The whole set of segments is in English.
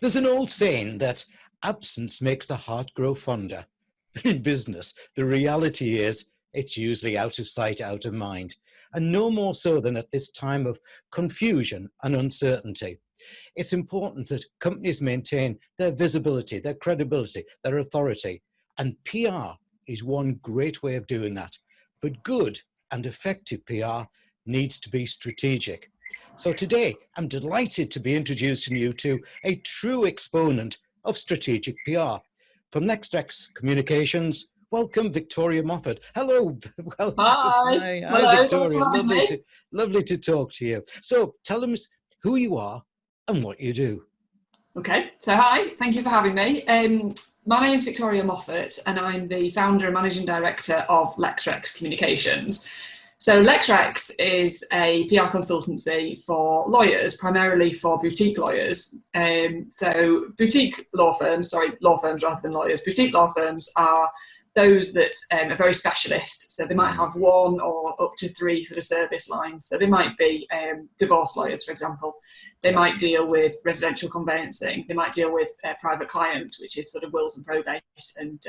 There's an old saying that absence makes the heart grow fonder. In business, the reality is it's usually out of sight, out of mind, and no more so than at this time of confusion and uncertainty. It's important that companies maintain their visibility, their credibility, their authority, and PR is one great way of doing that. But good and effective PR needs to be strategic. So today, I'm delighted to be introducing you to a true exponent of strategic PR. From LexRex Communications, welcome Victoria Moffatt. Hello. Well, hi. hi Hello, Victoria. Lovely to talk to you. So tell us who you are and what you do. Okay, so hi, thank you for having me. My name is Victoria Moffatt and I'm the founder and managing director of LexRex Communications. So LexRex is a PR consultancy for lawyers, primarily for boutique lawyers. So boutique law firms rather than lawyers, boutique law firms are those that are very specialist. So they might have one or up to three sort of service lines. So they might be divorce lawyers, for example. They might deal with residential conveyancing. They might deal with private client, which is sort of wills and probate and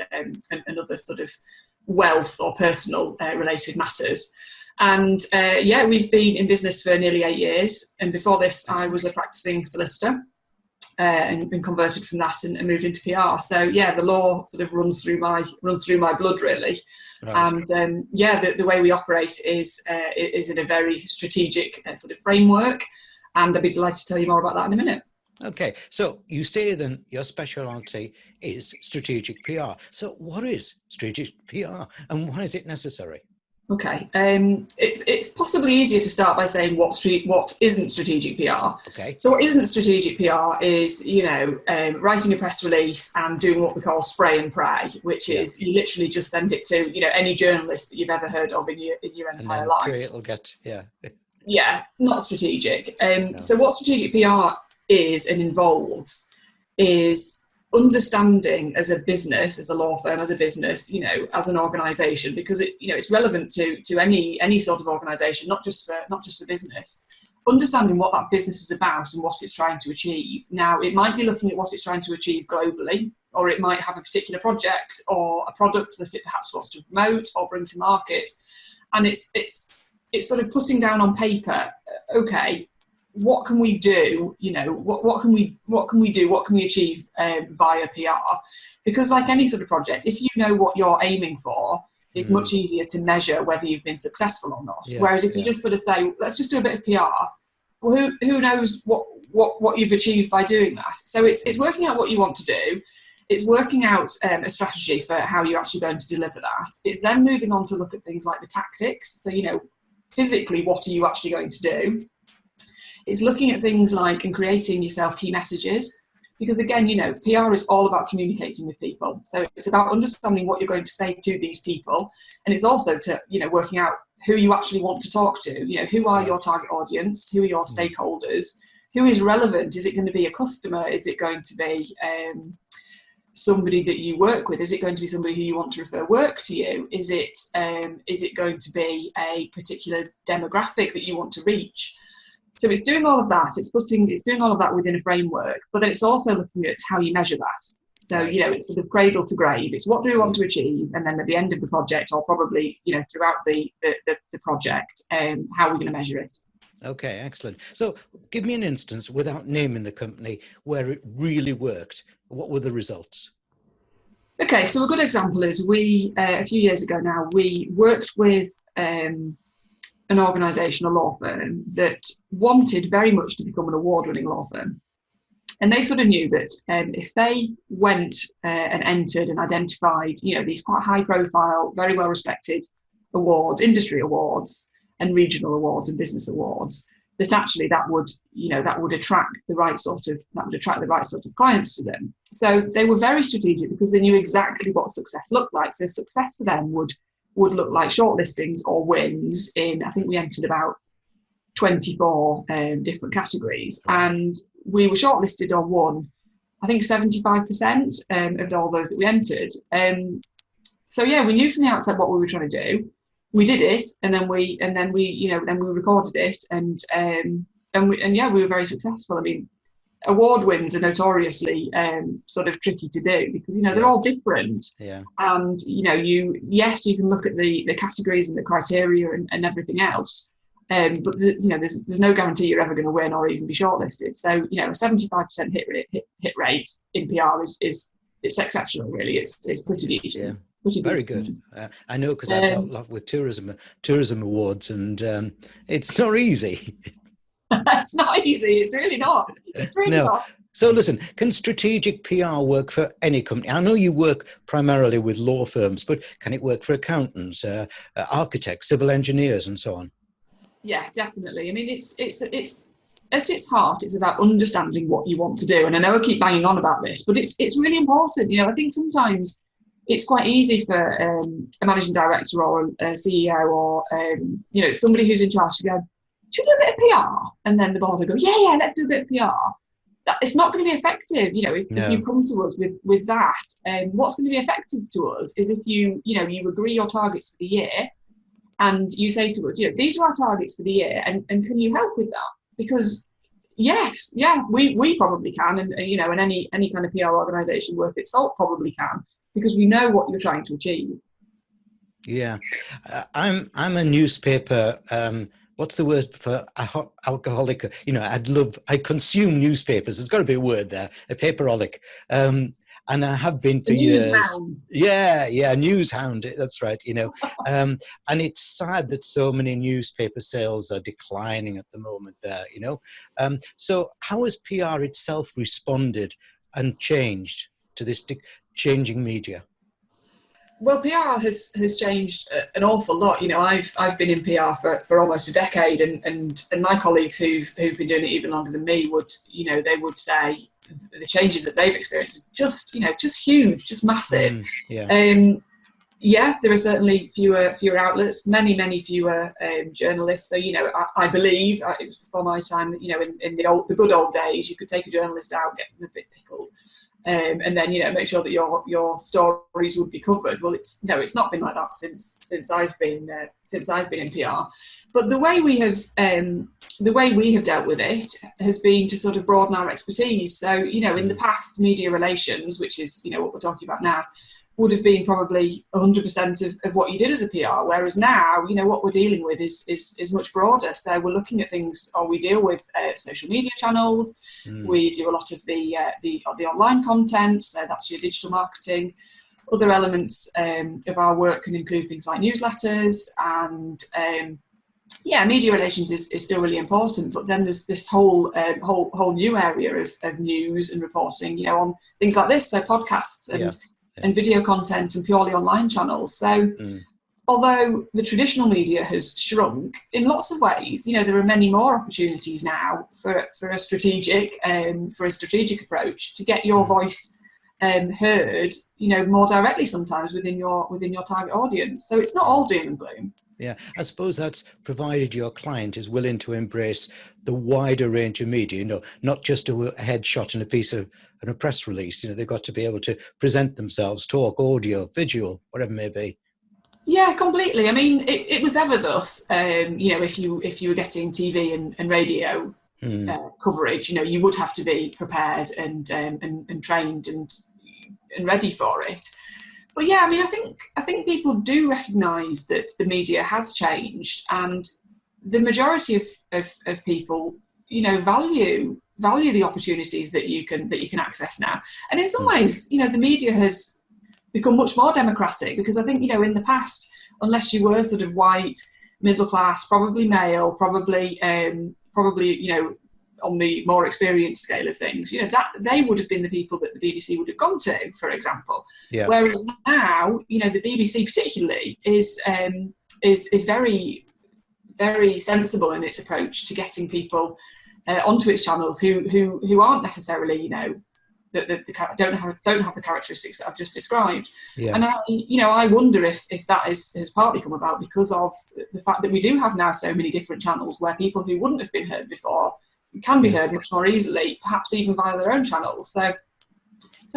other sort of wealth or personal related matters. And we've been in business for nearly 8 years. And before this, I was a practicing solicitor and converted from that and moved into PR. So yeah, the law sort of runs through my blood really. Right. And the way we operate is in a very strategic sort of framework. And I'd be delighted to tell you more about that in a minute. Okay, so you say then your specialty is strategic PR. So what is strategic PR and why is it necessary? Okay, it's possibly easier to start by saying what isn't strategic PR. Okay. So what isn't strategic PR is, writing a press release and doing what we call spray and pray, which is you literally just send it to, any journalist that you've ever heard of in your entire life. It'll get, Yeah, not strategic. No. So what strategic PR is and involves is understanding as a business, as a law firm, as a business, as an organisation, because it's relevant to any sort of organisation, not just for business. Understanding what that business is about and what it's trying to achieve. Now, it might be looking at what it's trying to achieve globally, or it might have a particular project or a product that it perhaps wants to promote or bring to market, and it's sort of putting down on paper, okay, what can we do? What can we do? What can we achieve via PR? Because like any sort of project, if you know what you're aiming for, it's much easier to measure whether you've been successful or not. Yeah, whereas if you just sort of say, let's just do a bit of PR, well, who knows what you've achieved by doing that? So it's working out what you want to do. It's working out a strategy for how you're actually going to deliver that. It's then moving on to look at things like the tactics. So, physically, what are you actually going to do? It's looking at things like and creating yourself key messages, because again, PR is all about communicating with people. So it's about understanding what you're going to say to these people. And it's also to, working out who you actually want to talk to, who are your target audience, who are your stakeholders, who is relevant? Is it going to be a customer? Is it going to be somebody that you work with? Is it going to be somebody who you want to refer work to you? Is it going to be a particular demographic that you want to reach? So it's doing all of that. It's doing all of that within a framework, but then it's also looking at how you measure that. So, right. It's sort of cradle to grave. It's what do we want to achieve? And then at the end of the project, or probably, throughout the project, how are we going to measure it? Okay, excellent. So give me an instance without naming the company where it really worked. What were the results? Okay, so a good example is a few years ago now, we worked with an organisation, a law firm, that wanted very much to become an award-winning law firm. And they sort of knew that if they went and entered and identified, these quite high-profile, very well-respected awards, industry awards, and regional awards and business awards, that actually that would attract the right sort of clients to them. So they were very strategic because they knew exactly what success looked like. So success for them would look like shortlistings or wins in, I think we entered about 24 different categories, and we were shortlisted or won, I think 75% of all those that we entered. So yeah, we knew from the outset what we were trying to do. We did it, and then we recorded it, and we were very successful. I mean, award wins are notoriously sort of tricky to do because, they're all different. Yeah. And, you can look at the categories and the criteria and everything else. But there's no guarantee you're ever going to win or even be shortlisted. So, a 75% hit rate in PR is it's exceptional, really. It's pretty decent. Yeah. Pretty Very decent. good. I know, because I've dealt a lot with tourism awards, and it's not easy. It's not easy. It's really not. It's really not. So listen, can strategic PR work for any company? I know you work primarily with law firms, but can it work for accountants, architects, civil engineers, and so on? Yeah, definitely. I mean, it's at its heart, it's about understanding what you want to do. And I know I keep banging on about this, but it's really important. I think sometimes it's quite easy for a managing director or a CEO or somebody who's in charge to go, should we do a bit of PR? And then the board will go, yeah, let's do a bit of PR. It's not going to be effective, if you come to us with that. What's going to be effective to us is if you agree your targets for the year, and you say to us, these are our targets for the year, and can you help with that? Because yes, we probably can, and and any kind of PR organisation worth its salt probably can, because we know what you're trying to achieve. Yeah, I'm a newspaper. What's the word for alcoholic? I consume newspapers. There's got to be a word there. A paperholic. And I have been for years. Hound. Yeah, news hound. That's right. And it's sad that so many newspaper sales are declining at the moment. There, So how has PR itself responded and changed to this changing media? Well, PR has changed an awful lot. I've been in PR for almost a decade, and my colleagues who've been doing it even longer than me would say the changes that they've experienced are just huge, just massive. There are certainly fewer outlets, many fewer journalists. So I believe it was before my time that in the good old days you could take a journalist out, get them a bit pickled, and then make sure that your stories would be covered. Well, it's not been like that since I've been in PR. But the way we have dealt with it has been to sort of broaden our expertise. So, in the past, media relations, which is, what we're talking about now, would have been probably 100% of what you did as a PR. Whereas now, what we're dealing with is much broader. So we're looking at things, or we deal with social media channels. We do a lot of the online content. So that's your digital marketing. Other elements of our work can include things like newsletters and media relations is still really important, but then there's this whole new area of news and reporting, on things like this, so podcasts and video content and purely online channels. So although the traditional media has shrunk, in lots of ways, there are many more opportunities now for a strategic approach to get your voice heard, more directly sometimes within your target audience. So it's not all doom and gloom. Yeah, I suppose that's provided your client is willing to embrace the wider range of media, not just a headshot and a press release. They've got to be able to present themselves, talk, audio, visual, whatever it may be. Yeah, completely. I mean, it was ever thus. If you were getting TV and radio coverage, you would have to be prepared and trained and ready for it. But yeah, I mean, I think people do recognise that the media has changed, and the majority of people, value the opportunities that you can access now. And in some ways, the media has become much more democratic, because I think, in the past, unless you were sort of white, middle class, probably male, probably on the more experienced scale of things, that they would have been the people that the BBC would have gone to, for example. Yeah. Whereas now, the BBC particularly is very, very sensible in its approach to getting people onto its channels who aren't necessarily, that don't have the characteristics that I've just described. Yeah. And I wonder if that has partly come about because of the fact that we do have now so many different channels where people who wouldn't have been heard before can be heard much more easily, perhaps even via their own channels. So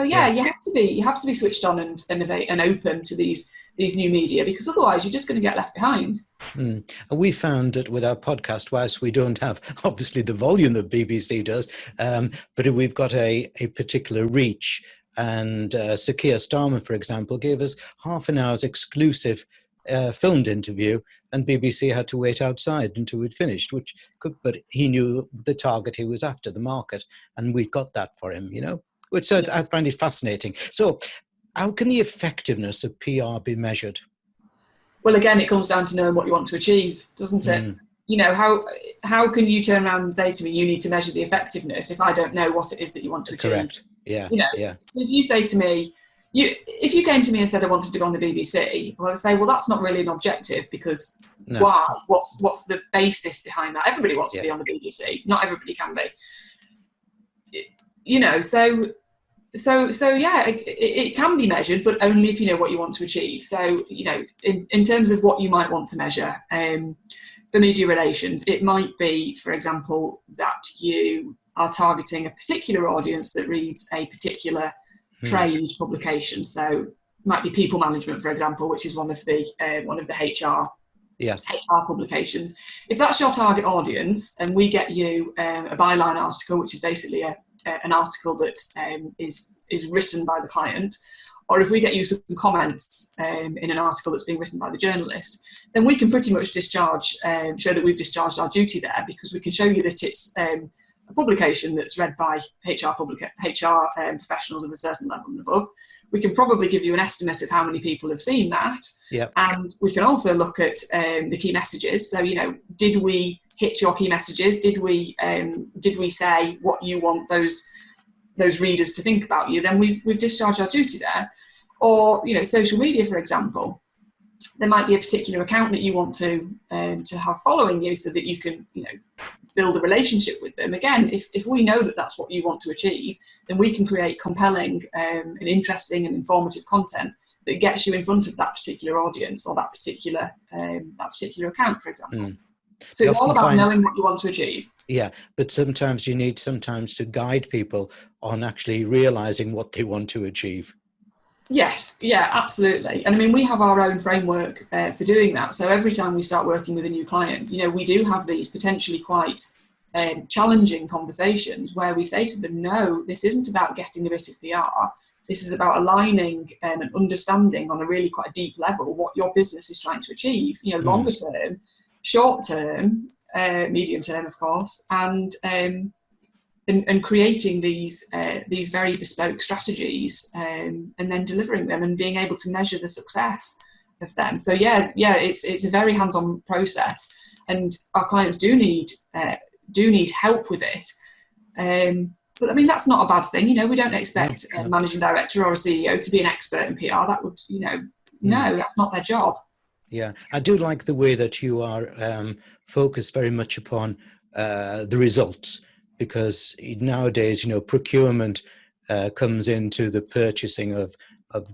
you have to be switched on and innovate and open to these new media, because otherwise you're just going to get left behind. And we found that with our podcast, whilst we don't have obviously the volume that BBC does, but we've got a particular reach. And Sir Keir Starmer, for example, gave us half an hour's exclusive filmed interview, and BBC had to wait outside until we'd finished, but he knew the target he was after, the market, and we got that for him, which I find it fascinating. So how can the effectiveness of PR be measured? Well, again, it comes down to knowing what you want to achieve, doesn't it? How can you turn around and say to me, you need to measure the effectiveness if I don't know what it is that you want to achieve? Correct. Yeah. So if you say to me, if you came to me and said I wanted to go on the BBC, well, I'd say, well, that's not really an objective, because why? What's the basis behind that? Everybody wants to be on the BBC. Not everybody can be. So yeah, it can be measured, but only if you know what you want to achieve. So, in terms of what you might want to measure, for media relations, it might be, for example, that you are targeting a particular audience that reads a particular trade publication. So it might be people management, for example, which is one of the HR publications. If that's your target audience, and we get you a byline article, which is basically an article that is written by the client, or if we get you some comments in an article that's being written by the journalist, then we can pretty much show that we've discharged our duty there, because we can show you that it's a publication that's read by HR professionals of a certain level and above. We can probably give you an estimate of how many people have seen that. Yep. And we can also look at the key messages. So, did we hit your key messages? Did we say what you want those readers to think about you? Then we've discharged our duty there. Or, social media, for example. There might be a particular account that you want to have following you, so that you can, build a relationship with them. Again, if we know that that's what you want to achieve, then we can create compelling and interesting and informative content that gets you in front of that particular audience or that particular account, for example. So it's all about knowing what you want to achieve. Yeah, but sometimes you need to guide people on actually realizing what they want to achieve. Yes, yeah, absolutely. And I mean, we have our own framework for doing that. So every time we start working with a new client, we do have these potentially quite challenging conversations where we say to them, no, this isn't about getting a bit of PR. This is about aligning and understanding on a really quite deep level what your business is trying to achieve, longer term, short term, medium term, of course, and creating these very bespoke strategies and then delivering them and being able to measure the success of them. So it's a very hands-on process, and our clients do need help with it. But I mean, that's not a bad thing. We don't expect a managing director or a CEO to be an expert in PR. That would, no, that's not their job. Yeah, I do like the way that you are focused very much upon the results, because nowadays, procurement comes into the purchasing of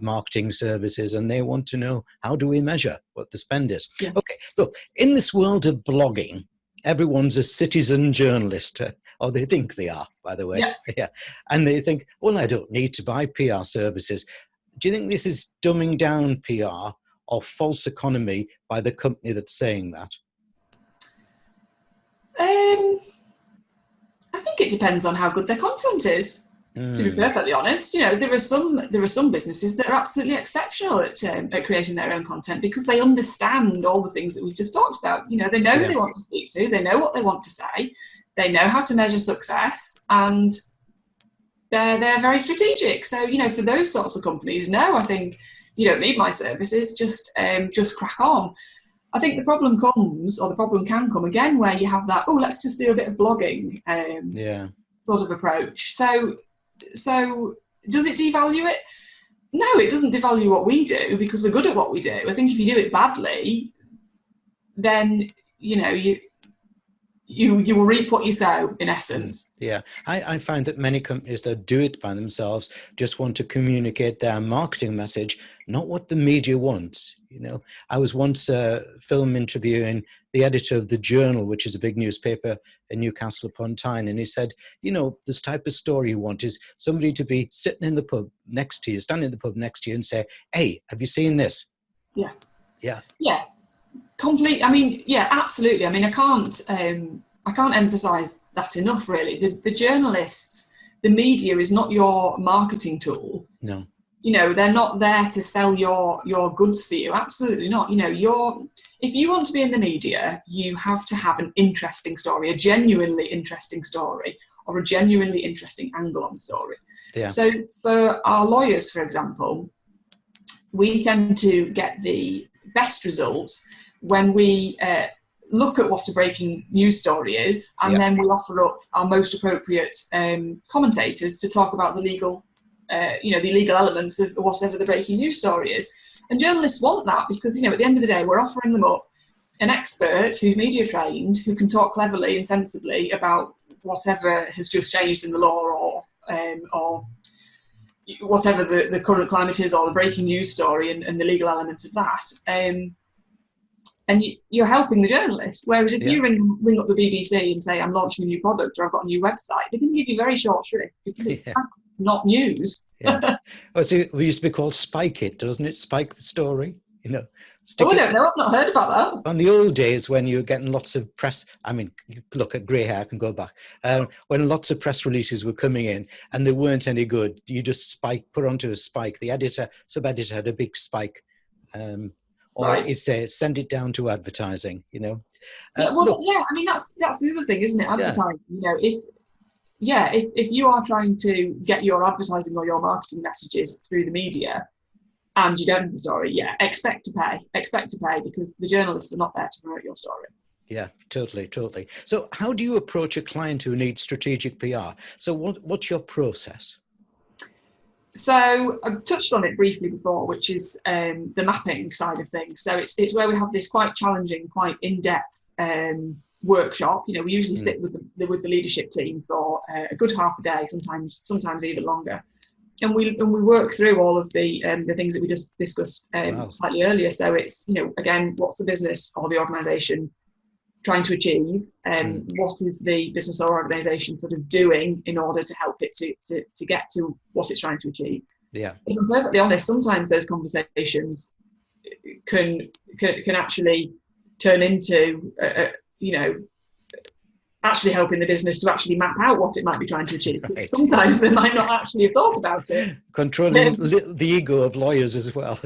marketing services, and they want to know, how do we measure what the spend is? Yeah. Okay, look, in this world of blogging, everyone's a citizen journalist, or they think they are, by the way. Yeah. And they think, well, I don't need to buy PR services. Do you think this is dumbing down PR or false economy by the company that's saying that? I think it depends on how good their content is. To be perfectly honest, there are some businesses that are absolutely exceptional at creating their own content, because they understand all the things that we've just talked about. They know who they want to speak to, they know what they want to say, they know how to measure success, and they're very strategic. So for those sorts of companies, no, I think you don't need my services. Just crack on. I think the problem can come again where you have that, let's just do a bit of blogging sort of approach. So does it devalue it? No, it doesn't devalue what we do, because we're good at what we do. I think if you do it badly, then you will reap what you sow, in essence. Yeah, I find that many companies that do it by themselves just want to communicate their marketing message, not what the media wants. I was once film interviewing the editor of The Journal, which is a big newspaper in Newcastle upon Tyne, and he said, this type of story you want is somebody to be sitting in the pub next to you, standing in the pub next to you, and say, hey, have you seen this? Yeah. Complete. I mean, yeah, absolutely. I mean, I can't emphasize that enough, really. The journalists, the media is not your marketing tool. No. You know, they're not there to sell your goods for you. Absolutely not. You know, if you want to be in the media, you have to have an interesting story, a genuinely interesting story, or a genuinely interesting angle on the story. Yeah. So for our lawyers, for example, we tend to get the best results when we look at what a breaking news story is, and then we offer up our most appropriate commentators to talk about the legal, the legal elements of whatever the breaking news story is. And journalists want that because, you know, at the end of the day, we're offering them up an expert who's media trained, who can talk cleverly and sensibly about whatever has just changed in the law or whatever the current climate is, or the breaking news story and the legal element of that. And you're helping the journalist. Whereas if you ring up the BBC and say, I'm launching a new product or I've got a new website, they're going to give you very short shrift because it's not news. So we used to be called Spike It, doesn't it? Spike the story, you know. I don't know. I've not heard about that. On the old days when you were getting lots of press, I mean, you look at grey hair, I can go back. When lots of press releases were coming in and they weren't any good, you just put onto a spike. The sub-editor had a big spike. Or it's send it down to advertising, you know. I mean, that's the other thing, isn't it? Advertising, you know, if you are trying to get your advertising or your marketing messages through the media and you don't have the story, expect to pay because the journalists are not there to promote your story. Yeah, totally. So how do you approach a client who needs strategic PR? So what's your process? So I've touched on it briefly before, which is the mapping side of things. So it's where we have this quite challenging, quite in-depth workshop. You know, we usually sit with the leadership team for a good half a day, sometimes even longer, and we work through all of the things that we just discussed slightly earlier. So it's, you know, again, what's the business or the organisation trying to achieve, what is the business or organisation sort of doing in order to help it to get to what it's trying to achieve. Yeah. If I'm perfectly honest, sometimes those conversations can actually turn into, actually helping the business to actually map out what it might be trying to achieve. Right. Sometimes they might not actually have thought about it. Controlling the ego of lawyers as well.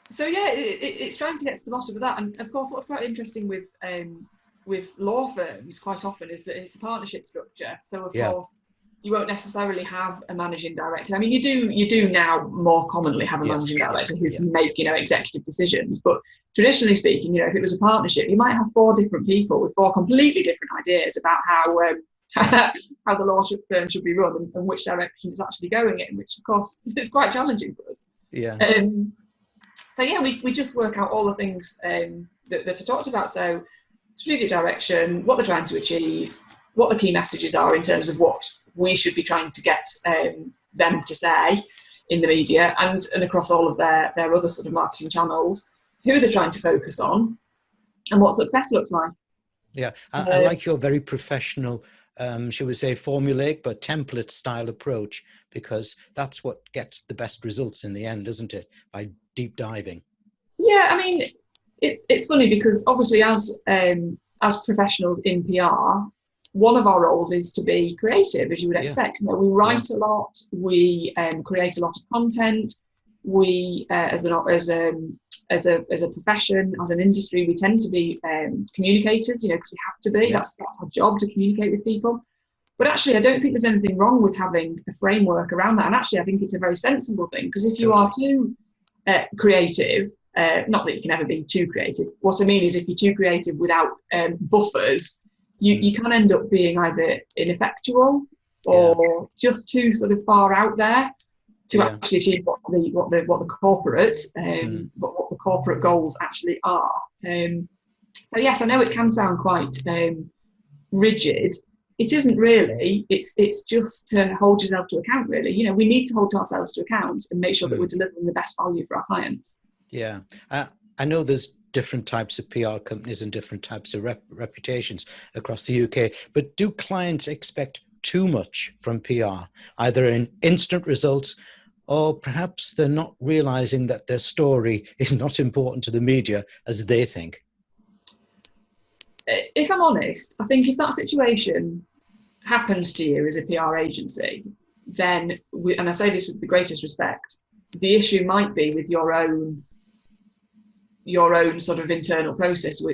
So it's trying to get to the bottom of that, and of course, what's quite interesting with law firms quite often is that it's a partnership structure. So of course, you won't necessarily have a managing director. I mean, you do now more commonly have a managing director who can make, you know, executive decisions. But traditionally speaking, you know, if it was a partnership, you might have 4 different people with 4 completely different ideas about how the law firm should be run and which direction it's actually going in, which of course is quite challenging for us. Yeah. So we just work out all the things that I talked about. So strategic direction, what they're trying to achieve, what the key messages are in terms of what we should be trying to get them to say in the media and across all of their other sort of marketing channels, who they're trying to focus on and what success looks like. Yeah, I like your very professional, shall we say, formulaic but template style approach, because that's what gets the best results in the end, isn't it? By deep diving. Yeah, I mean, it's funny because obviously as professionals in PR, one of our roles is to be creative, as you would expect. You know, we write a lot, we create a lot of content. We, as a profession, as an industry, we tend to be communicators. You know, because we have to be. That's our job, to communicate with people. But actually, I don't think there's anything wrong with having a framework around that. And actually, I think it's a very sensible thing, because if you are too creative, not that you can ever be too creative. What I mean is, if you're too creative without buffers, you can end up being either ineffectual or just too sort of far out there to actually achieve what the corporate goals actually are. So yes, I know it can sound quite rigid. It isn't really. It's just to hold yourself to account, really. You know, we need to hold ourselves to account and make sure that we're delivering the best value for our clients. Yeah, I know there's different types of PR companies and different types of reputations across the UK, but do clients expect too much from PR, either in instant results or perhaps they're not realizing that their story is not important to the media as they think? If I'm honest, I think if that situation happens to you as a PR agency, then, and I say this with the greatest respect, the issue might be with your own sort of internal processes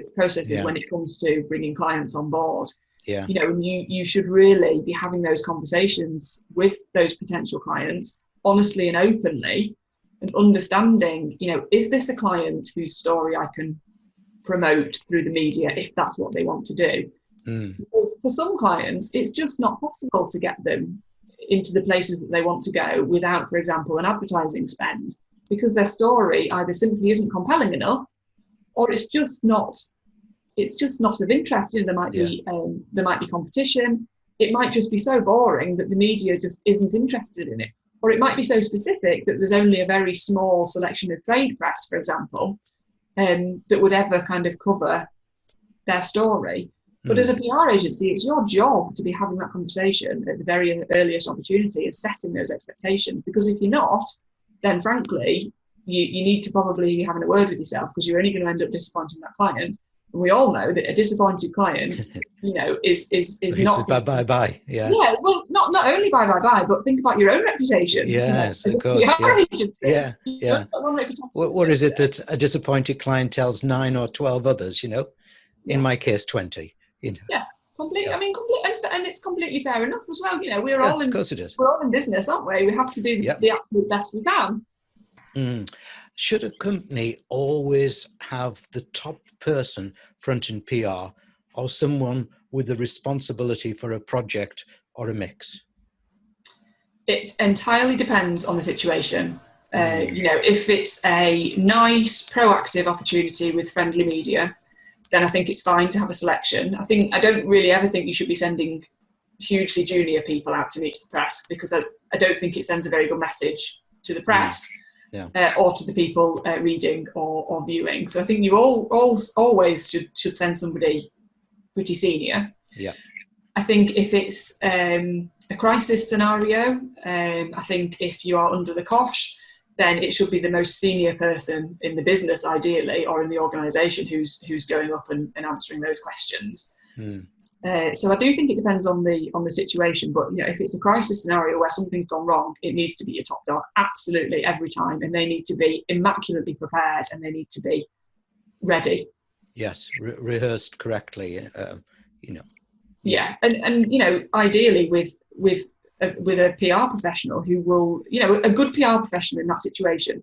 when it comes to bringing clients on board. Yeah. You know, and you should really be having those conversations with those potential clients honestly and openly, and understanding, you know, is this a client whose story I can promote through the media if that's what they want to do? Because for some clients, it's just not possible to get them into the places that they want to go without, for example, an advertising spend, because their story either simply isn't compelling enough, or it's just not of interest. You know, there might be competition. It might just be so boring that the media just isn't interested in it, or it might be so specific that there's only a very small selection of trade press, for example, that would ever kind of cover their story. But as a PR agency, it's your job to be having that conversation at the very earliest opportunity and setting those expectations. Because if you're not, then frankly, you need to probably be having a word with yourself, because you're only going to end up disappointing that client. And we all know that a disappointed client, you know, is not bye. Yeah. Yeah. Well, not only bye, but think about your own reputation. Yes, you know, of course. as a PR agency. Yeah. What is it that a disappointed client tells 9 or 12 others? You know, in my case, 20. You know. Yeah. Completely. I mean, and it's completely fair enough as well. You know, we're all in business, aren't we? We have to do the absolute best we can. Should a company always have the top person fronting PR, or someone with the responsibility for a project, or a mix? It entirely depends on the situation. You know, if it's a nice, proactive opportunity with friendly media, then I think it's fine to have a selection. I don't really ever think you should be sending hugely junior people out to meet the press, because I don't think it sends a very good message to the press. Or to the people reading or viewing. So I think you always should send somebody pretty senior. Yeah. I think if it's a crisis scenario, I think if you are under the cosh, then it should be the most senior person in the business, ideally, or in the organisation who's going up and answering those questions. So I do think it depends on the situation, but you know, if it's a crisis scenario where something's gone wrong, it needs to be your top dog, absolutely, every time, and they need to be immaculately prepared, and they need to be ready. Yes, rehearsed correctly. You know. Yeah, and you know, ideally with a PR professional who will, you know, a good PR professional in that situation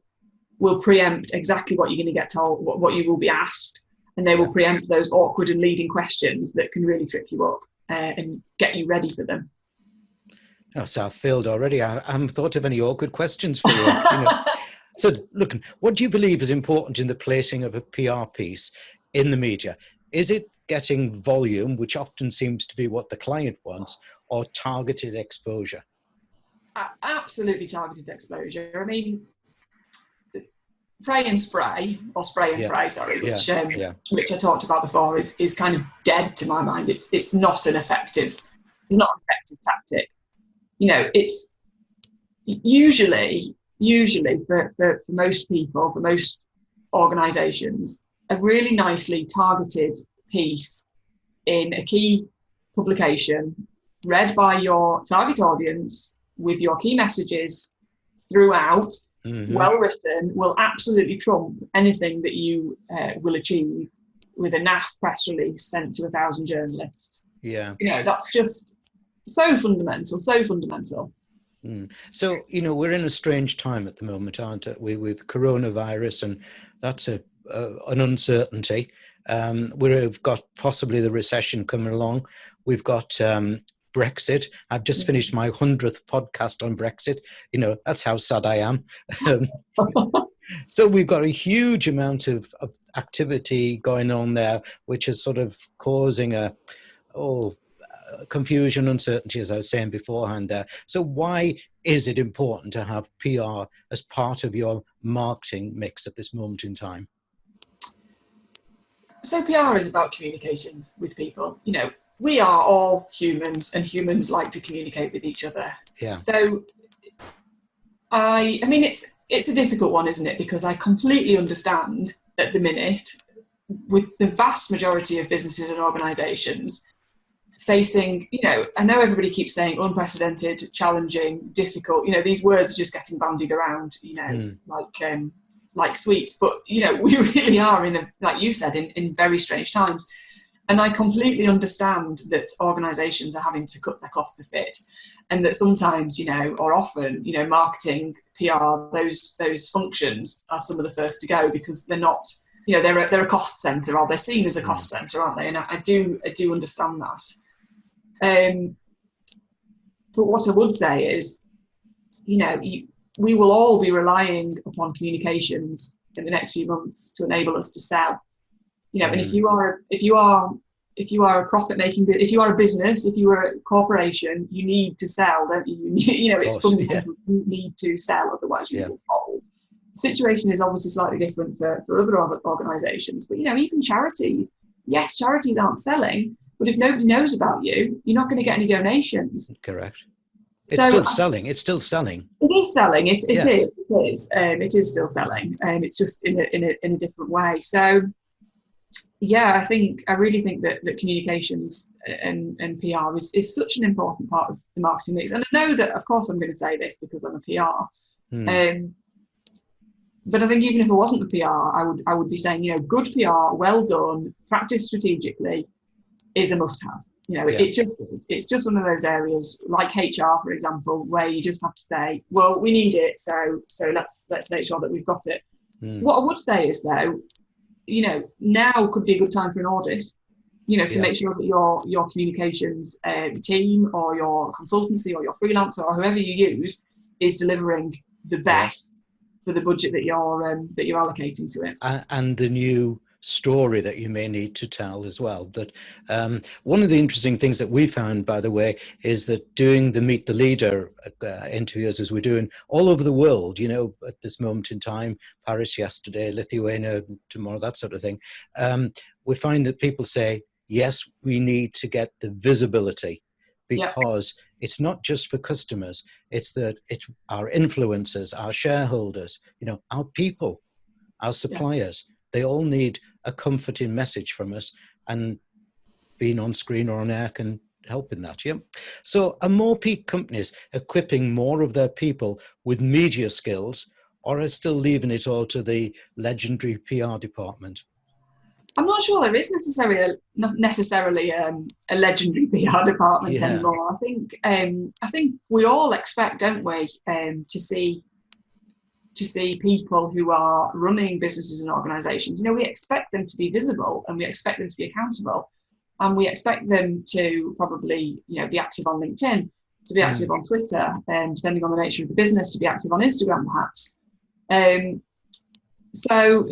will preempt exactly what you're going to get told, what you will be asked. And they will preempt those awkward and leading questions that can really trip you up and get you ready for them. Oh, so I've failed already. I haven't thought of any awkward questions for you. You know. So, look, what do you believe is important in the placing of a PR piece in the media? Is it getting volume, which often seems to be what the client wants, or targeted exposure? Absolutely targeted exposure. I mean, pray and spray, or spray and pray, sorry, which I talked about before, is kind of dead to my mind. It's not an effective tactic. You know, it's usually for most people, for most organisations, a really nicely targeted piece in a key publication, read by your target audience with your key messages throughout. Well written, will absolutely trump anything that you will achieve with a naff press release sent to 1,000 journalists. Yeah, you know, that's just so fundamental. So, you know, we're in a strange time at the moment, aren't we, with coronavirus, and that's an uncertainty. We've got possibly the recession coming along. We've got Brexit. I've just finished my 100th podcast on Brexit. You know, that's how sad I am. So we've got a huge amount of activity going on there, which is sort of causing confusion, uncertainty, as I was saying beforehand there. So why is it important to have PR as part of your marketing mix at this moment in time? So PR is about communicating with people. You know, we are all humans, and humans like to communicate with each other. Yeah. So I mean, it's a difficult one, isn't it? Because I completely understand at the minute, with the vast majority of businesses and organisations facing, I know everybody keeps saying unprecedented, challenging, difficult. These words are just getting bandied around, like sweets. But we really are like you said, in very strange times. And I completely understand that organisations are having to cut their cloth to fit, and that sometimes, or often, marketing, PR, those functions are some of the first to go because they're not, they're a cost centre, or they're seen as a cost centre, aren't they? And I do understand that. But what I would say is, we will all be relying upon communications in the next few months to enable us to sell. And if you are a profit-making, if you are a business, if you are a corporation, you need to sell, don't you? It's fundamental. Yeah. You need to sell, otherwise you will fold. The situation is obviously slightly different for other organisations, but even charities. Yes, charities aren't selling, but if nobody knows about you, you're not going to get any donations. Correct. It's still selling. It's still selling. It is selling. It is. It is still selling, and it's just in a different way. So. Yeah, I really think that communications and PR is such an important part of the marketing mix. And I know that, of course, I'm going to say this because I'm a PR. But I think even if it wasn't a PR, I would be saying, good PR, well done, practiced strategically, is a must-have. It's just one of those areas like HR, for example, where you just have to say, well, we need it, so let's make sure that we've got it. What I would say is, though, now could be a good time for an audit, to make sure that your communications team or your consultancy or your freelancer or whoever you use is delivering the best for the budget that you're allocating to it. And the new story that you may need to tell as well. That one of the interesting things that we found, by the way, is that doing the Meet the Leader interviews as we're doing all over the world, at this moment in time, Paris yesterday, Lithuania tomorrow, that sort of thing, we find that people say, yes, we need to get the visibility, because it's not just for customers, it's our influencers, our shareholders, our people, our suppliers. They all need a comforting message from us, and being on screen or on air can help in that. So are more peak companies equipping more of their people with media skills, or are still leaving it all to the legendary PR department? I'm not sure there is necessarily a legendary PR department anymore. I think we all expect, don't we, to see people who are running businesses and organisations. We expect them to be visible, and we expect them to be accountable, and we expect them to probably, be active on LinkedIn, to be active on Twitter, and depending on the nature of the business, to be active on Instagram, perhaps. So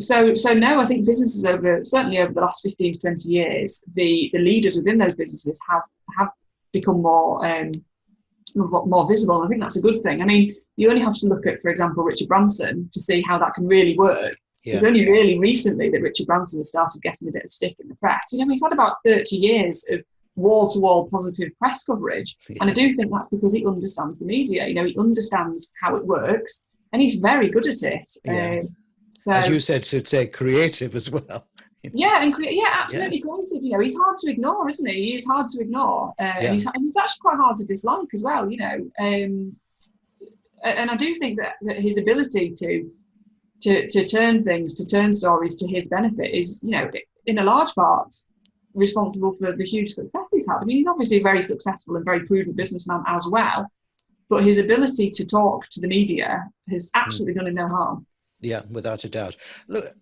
no, I think businesses certainly over the last 15 to 20 years, the leaders within those businesses have become more visible. And I think that's a good thing. I mean, you only have to look at, for example, Richard Branson to see how that can really work. It's only really recently that Richard Branson has started getting a bit of stick in the press. He's had about 30 years of wall-to-wall positive press coverage. And I do think that's because he understands the media. He understands how it works, and he's very good at it. So, as you said, to say creative as well. Absolutely creative. He's hard to ignore, isn't he? He is hard to ignore, and he's actually quite hard to dislike as well. And I do think that his ability to turn stories to his benefit is, in a large part, responsible for the huge success he's had. I mean, he's obviously a very successful and very prudent businessman as well, but his ability to talk to the media has absolutely done him no harm. Yeah, without a doubt. Look,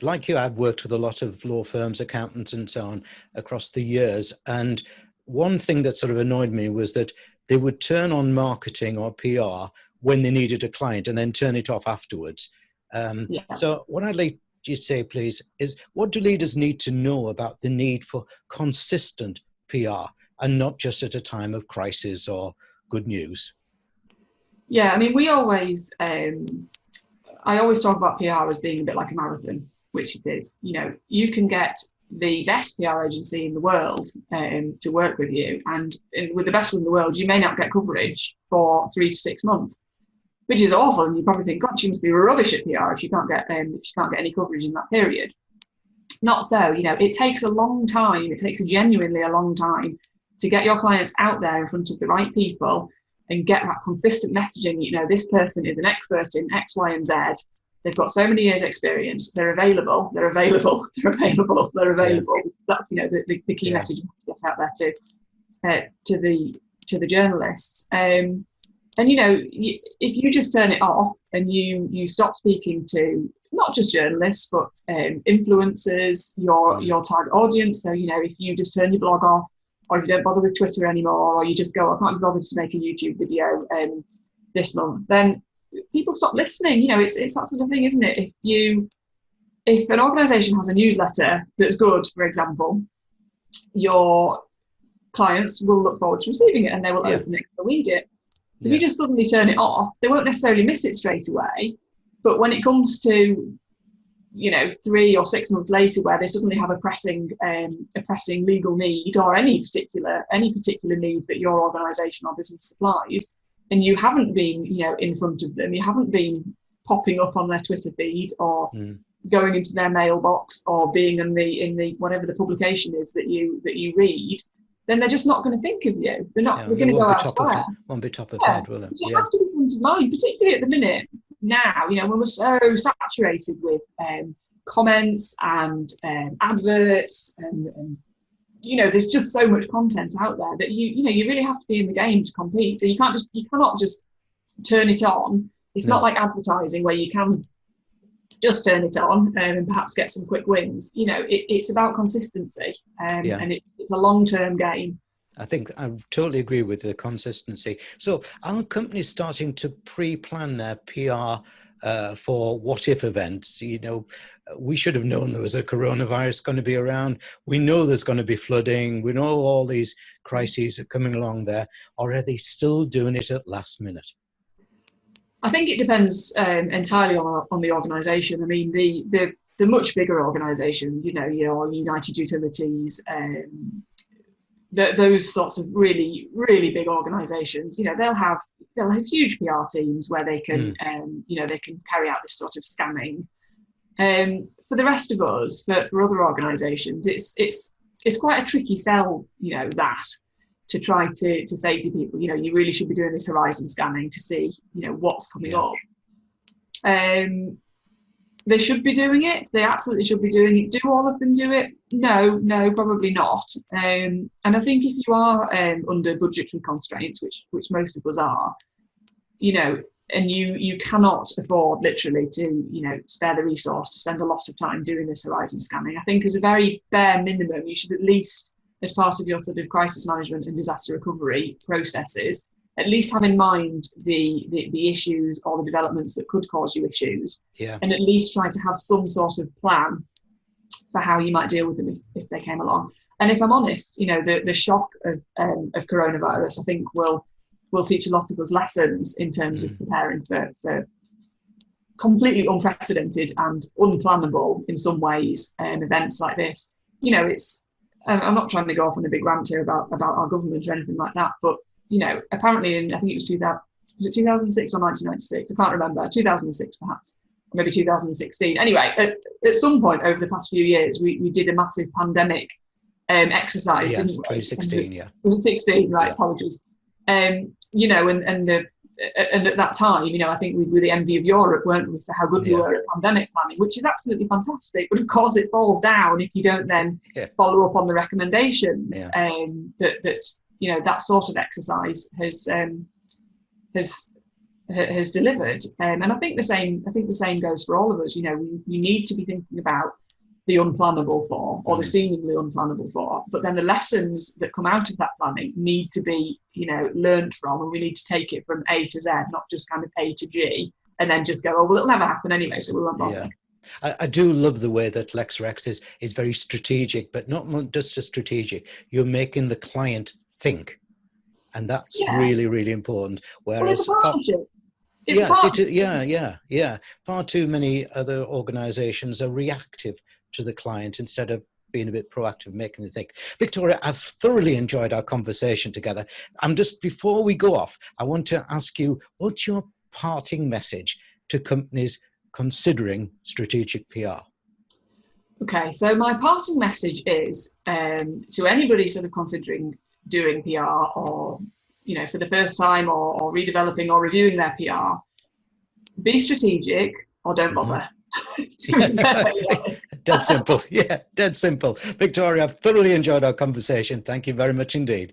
like you, I've worked with a lot of law firms, accountants and so on across the years. And one thing that sort of annoyed me was that they would turn on marketing or PR when they needed a client and then turn it off afterwards. So what I'd like you to say, please, is what do leaders need to know about the need for consistent PR and not just at a time of crisis or good news? Yeah, I mean, I always talk about PR as being a bit like a marathon, which it is. You can get the best PR agency in the world to work with you, and with the best one in the world, you may not get coverage for 3 to 6 months. which is awful. And you probably think, God, she must be rubbish at PR if she can't get any coverage in that period. Not so. It takes a long time. It takes genuinely a long time to get your clients out there in front of the right people and get that consistent messaging. This person is an expert in X, Y, and Z. They've got so many years experience. They're available. They're available. They're available. They're available. Yeah. That's the key message you have to get out there to the journalists. And if you just turn it off and you stop speaking to not just journalists but influencers, your target audience. So if you just turn your blog off, or if you don't bother with Twitter anymore, or you just go, I can't be bothered to make a YouTube video this month, then people stop listening. It's that sort of thing, isn't it? If an organisation has a newsletter that's good, for example, your clients will look forward to receiving it and they will open it and read it. If you just suddenly turn it off, they won't necessarily miss it straight away. But when it comes to 3 or 6 months later, where they suddenly have a pressing legal need, or any particular need that your organisation or business supplies, and you haven't been in front of them, you haven't been popping up on their Twitter feed or going into their mailbox or being in the whatever the publication is that you read, then they're just not going to think of you. They're going to go elsewhere. Won't be top of head, will it? You have to be front of mind, particularly at the minute now. When we're so saturated with comments and adverts and there's just so much content out there that you really have to be in the game to compete. So you cannot just turn it on. It's not like advertising where you can just turn it on and perhaps get some quick wins. It's about consistency, and it's a long-term game. I think I totally agree with the consistency. So are companies starting to pre-plan their PR for what-if events? We should have known there was a coronavirus going to be around. We know there's going to be flooding. We know all these crises are coming along there. Or are they still doing it at last minute? I think it depends entirely on the organisation. I mean, the much bigger organisation, your United Utilities, those sorts of really, really big organisations, they'll have huge PR teams where they can, they can carry out this sort of scanning. For the rest of us, for other organisations, it's quite a tricky sell, that to try to say to people, you really should be doing this horizon scanning to see, what's coming up. They should be doing it. They absolutely should be doing it. Do all of them do it? No, probably not. And I think if you are under budgetary constraints, which most of us are, and you cannot afford literally to, spare the resource to spend a lot of time doing this horizon scanning, I think as a very bare minimum, you should at least, as part of your sort of crisis management and disaster recovery processes, at least have in mind the issues or the developments that could cause you issues, and at least try to have some sort of plan for how you might deal with them if they came along. And if I'm honest, the shock of coronavirus, I think will teach a lot of us lessons in terms of preparing for completely unprecedented and unplannable in some ways events like this. I'm not trying to go off on a big rant here about our government or anything like that, but apparently I think it was 2006 or 1996, I can't remember, 2006 perhaps, or maybe 2016. Anyway, at some point over the past few years, we did a massive pandemic exercise, didn't we? 2016, Was it 16? Right, yeah. Apologies. And at that time, I think we were the envy of Europe, weren't we, for how good we were at pandemic planning, which is absolutely fantastic. But of course, it falls down if you don't then follow up on the recommendations that sort of exercise has delivered. And I think the same goes for all of us. We need to be thinking about the unplannable for, or the seemingly unplannable for, but then the lessons that come out of that planning need to be, learned from, and we need to take it from A to Z, not just kind of A to G, and then just go, oh, well, it'll never happen anyway, so we won't bother. I do love the way that LexRex is very strategic, but not just a strategic. You're making the client think, and that's really, really important. Whereas, well, it's a partnership. Far too many other organisations are reactive to the client instead of being a bit proactive, making them think. Victoria, I've thoroughly enjoyed our conversation together. Before we go off, I want to ask you, what's your parting message to companies considering strategic PR? Okay, so my parting message is to anybody sort of considering doing PR, or for the first time, or redeveloping or reviewing their PR, be strategic or don't bother. Dead simple. Yeah, dead simple. Victoria, I've thoroughly enjoyed our conversation. Thank you very much indeed.